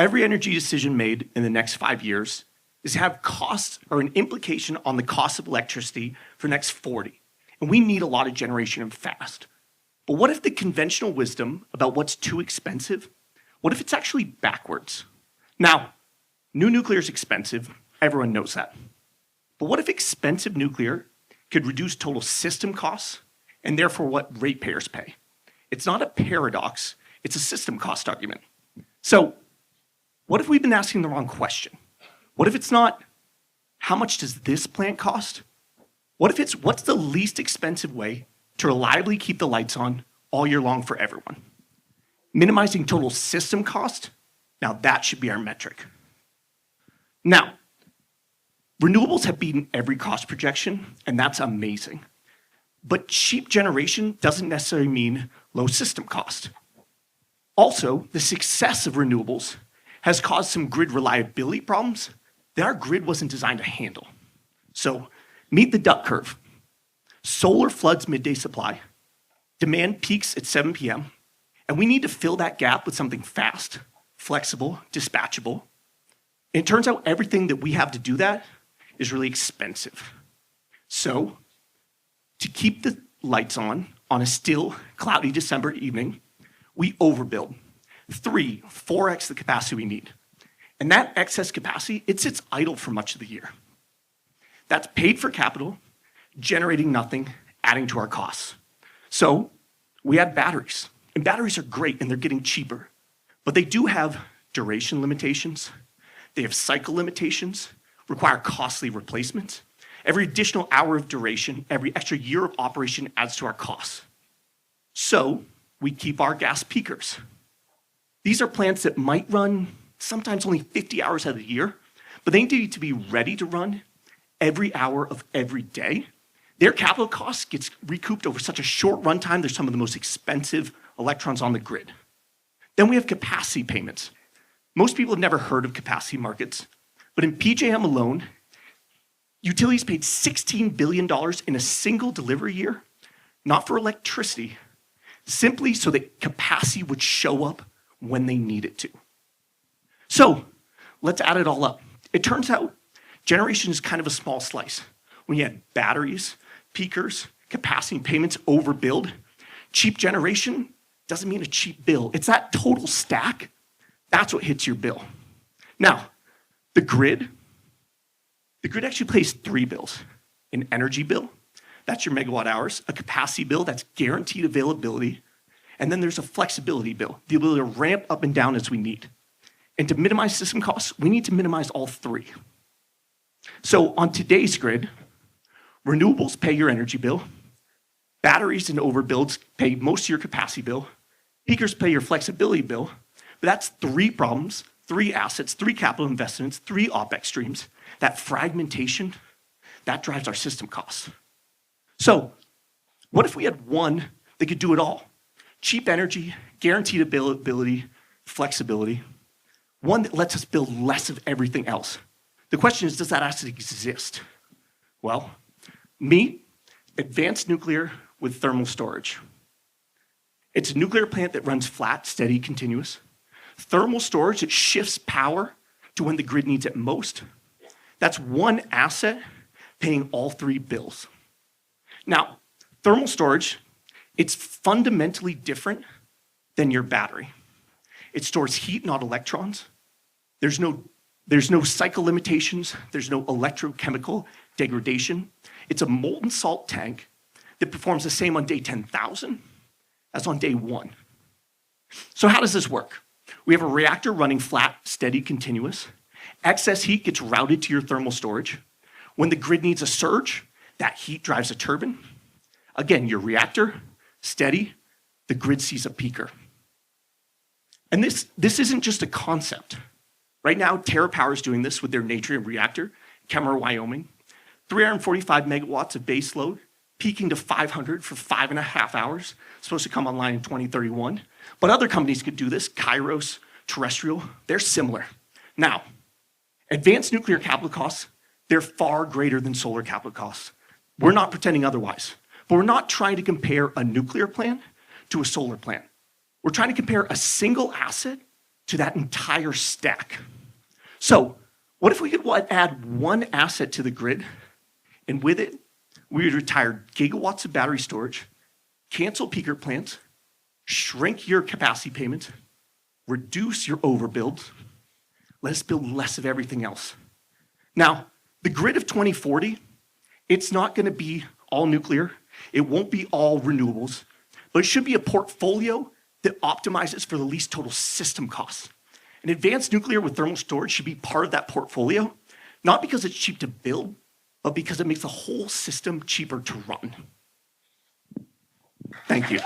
Every energy decision made in the next 5 years is to have costs or an implication on the cost of electricity for the next 40. And we need a lot of generation and fast. But what if the conventional wisdom about what's too expensive, what if it's actually backwards? Now, new nuclear is expensive. Everyone knows that. But what if expensive nuclear could reduce total system costs and therefore what ratepayers pay? It's not a paradox. It's a system cost argument. So what if we've been asking the wrong question? What if it's not, how much does this plant cost? What if it's, what's the least expensive way to reliably keep the lights on all year long for everyone? Minimizing total system cost, now that should be our metric. Now, renewables have beaten every cost projection, and that's amazing. But cheap generation doesn't necessarily mean low system cost. Also, the success of renewables has caused some grid reliability problems that our grid wasn't designed to handle. So, meet the duck curve. Solar floods midday supply. Demand peaks at 7 p.m. And we need to fill that gap with something fast, flexible, dispatchable. And it turns out everything that we have to do that is really expensive. So, to keep the lights on a still, cloudy December evening, we overbuild. 4x the capacity we need. And that excess capacity, it sits idle for much of the year. That's paid for capital, generating nothing, adding to our costs. So we add batteries. And batteries are great and they're getting cheaper. But they do have duration limitations. They have cycle limitations, require costly replacements. Every additional hour of duration, every extra year of operation adds to our costs. So we keep our gas peakers. These are plants that might run sometimes only 50 hours out of the year, but they need to be ready to run every hour of every day. Their capital cost gets recouped over such a short runtime. They're some of the most expensive electrons on the grid. Then we have capacity payments. Most people have never heard of capacity markets, but in PJM alone, utilities paid $16 billion in a single delivery year, not for electricity, simply so that capacity would show up when they need it to. So let's add it all up. It turns out generation is kind of a small slice. When you add batteries, peakers, capacity payments, overbuild, cheap generation doesn't mean a cheap bill. It's that total stack. That's what hits your bill. Now, the grid actually pays 3 bills. An energy bill, that's your megawatt hours, a capacity bill, that's guaranteed availability, and then there's a flexibility bill, the ability to ramp up and down as we need. And to minimize system costs, we need to minimize all 3. So on today's grid, renewables pay your energy bill, batteries and overbuilds pay most of your capacity bill, peakers pay your flexibility bill, but that's 3 problems, 3 assets, 3 capital investments, 3 OpEx streams. That fragmentation, that drives our system costs. So what if we had one that could do it all? Cheap energy, guaranteed availability, flexibility, one that lets us build less of everything else. The question is, does that asset exist? Well, meet advanced nuclear with thermal storage. It's a nuclear plant that runs flat, steady, continuous. Thermal storage, it shifts power to when the grid needs it most. That's one asset paying all 3 bills. Now, thermal storage, it's fundamentally different than your battery. It stores heat, not electrons. There's no cycle limitations. There's no electrochemical degradation. It's a molten salt tank that performs the same on day 10,000 as on day 1. So how does this work? We have a reactor running flat, steady, continuous. Excess heat gets routed to your thermal storage. When the grid needs a surge, that heat drives a turbine. Again, your reactor, steady, the grid sees a peaker. And this isn't just a concept. Right now, TerraPower is doing this with their Natrium reactor, Kemmerer, Wyoming. 345 megawatts of base load, peaking to 500 for 5.5 hours, supposed to come online in 2031. But other companies could do this, Kairos, Terrestrial, they're similar. Now, advanced nuclear capital costs, they're far greater than solar capital costs. We're not pretending otherwise, but we're not trying to compare a nuclear plant to a solar plant. We're trying to compare a single asset to that entire stack. So what if we could add one asset to the grid, and with it, we would retire gigawatts of battery storage, cancel peaker plants, shrink your capacity payment, reduce your overbuild, let us build less of everything else. Now, the grid of 2040, it's not going to be all nuclear. It won't be all renewables, but it should be a portfolio that optimizes for the least total system costs. And advanced nuclear with thermal storage should be part of that portfolio, not because it's cheap to build, but because it makes the whole system cheaper to run. Thank you.